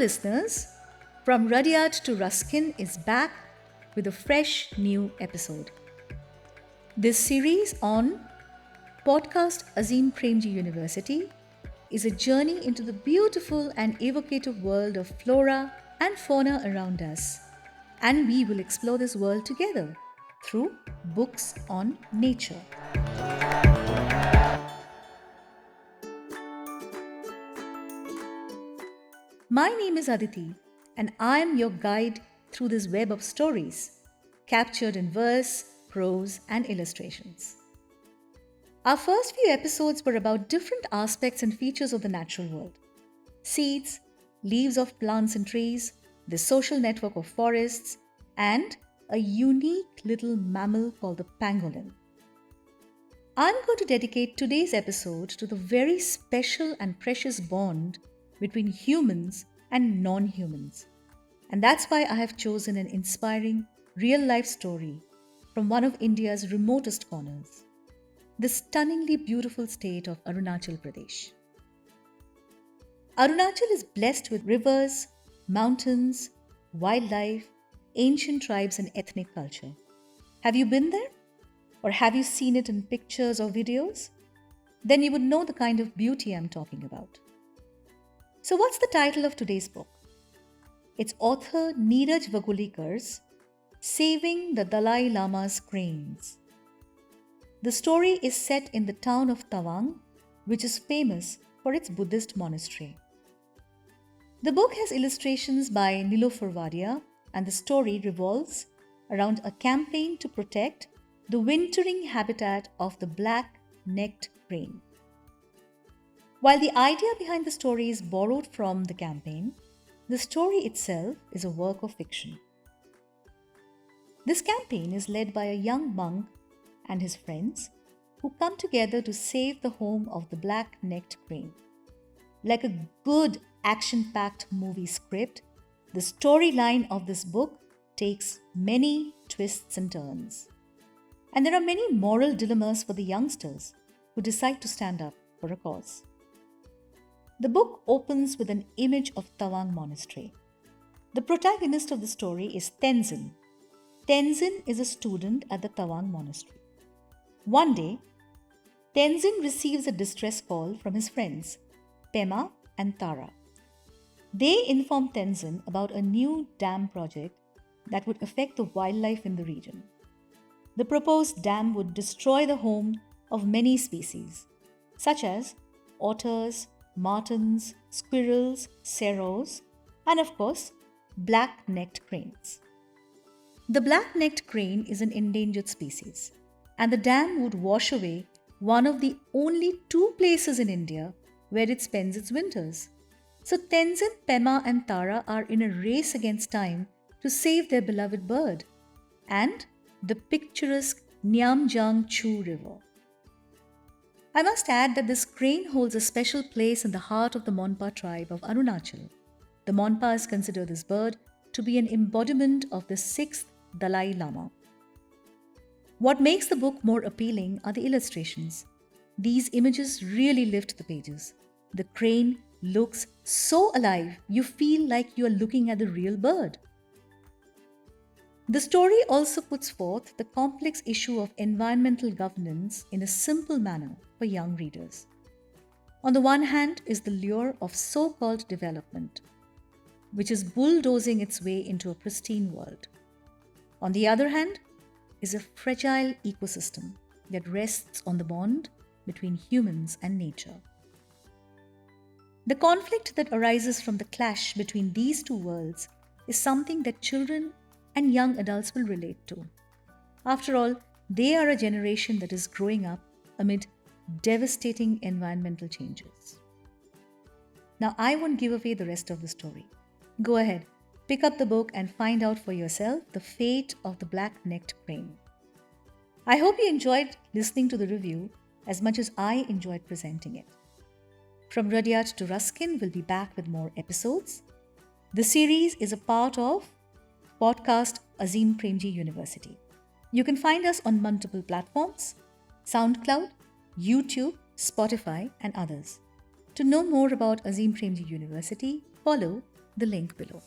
listeners. From Rudyard to Ruskin is back with a fresh new episode. This series on podcast Azim Premji University is a journey into the beautiful and evocative world of flora and fauna around us. And we will explore this world together through books on nature. My name is Aditi, and I am your guide through this web of stories, captured in verse, prose, and illustrations. Our first few episodes were about different aspects and features of the natural world: seeds, leaves of plants and trees, the social network of forests, and a unique little mammal called the pangolin. I'm going to dedicate today's episode to the very special and precious bond between humans and non-humans. And that's why I have chosen an inspiring, real-life story from one of India's remotest corners, the stunningly beautiful state of Arunachal Pradesh. Arunachal is blessed with rivers, mountains, wildlife, ancient tribes, and ethnic culture. Have you been there? Or have you seen it in pictures or videos? Then you would know the kind of beauty I'm talking about. So what's the title of today's book? It's author Neeraj Vagholikar's Saving the Dalai Lama's Cranes. The story is set in the town of Tawang, which is famous for its Buddhist monastery. The book has illustrations by Niloufer Wadia, and the story revolves around a campaign to protect the wintering habitat of the black-necked crane. While the idea behind the story is borrowed from the campaign, the story itself is a work of fiction. This campaign is led by a young monk and his friends who come together to save the home of the black-necked crane. Like a good action-packed movie script, the storyline of this book takes many twists and turns. And there are many moral dilemmas for the youngsters who decide to stand up for a cause. The book opens with an image of Tawang Monastery. The protagonist of the story is Tenzin. Tenzin is a student at the Tawang Monastery. One day, Tenzin receives a distress call from his friends, Pema and Tara. They inform Tenzin about a new dam project that would affect the wildlife in the region. The proposed dam would destroy the home of many species, such as otters, martens, squirrels, serows, and of course, black-necked cranes. The black-necked crane is an endangered species, and the dam would wash away one of the only two places in India where it spends its winters. So Tenzin, Pema, and Tara are in a race against time to save their beloved bird and the picturesque Nyamjang Chu River. I must add that this crane holds a special place in the heart of the Monpa tribe of Arunachal. The Monpas consider this bird to be an embodiment of the 6th Dalai Lama. What makes the book more appealing are the illustrations. These images really lift the pages. The crane looks so alive, you feel like you are looking at the real bird. The story also puts forth the complex issue of environmental governance in a simple manner for young readers. On the one hand is the lure of so-called development, which is bulldozing its way into a pristine world. On the other hand is a fragile ecosystem that rests on the bond between humans and nature. The conflict that arises from the clash between these two worlds is something that children and young adults will relate to. After all, they are a generation that is growing up amid devastating environmental changes. Now, I won't give away the rest of the story. Go ahead, pick up the book and find out for yourself the fate of the black-necked crane. I hope you enjoyed listening to the review as much as I enjoyed presenting it. From Rudyard to Ruskin will be back with more episodes. The series is a part of podcast Azim Premji University. You can find us on multiple platforms: SoundCloud, YouTube, Spotify, and others. To know more about Azim Premji University, follow the link below.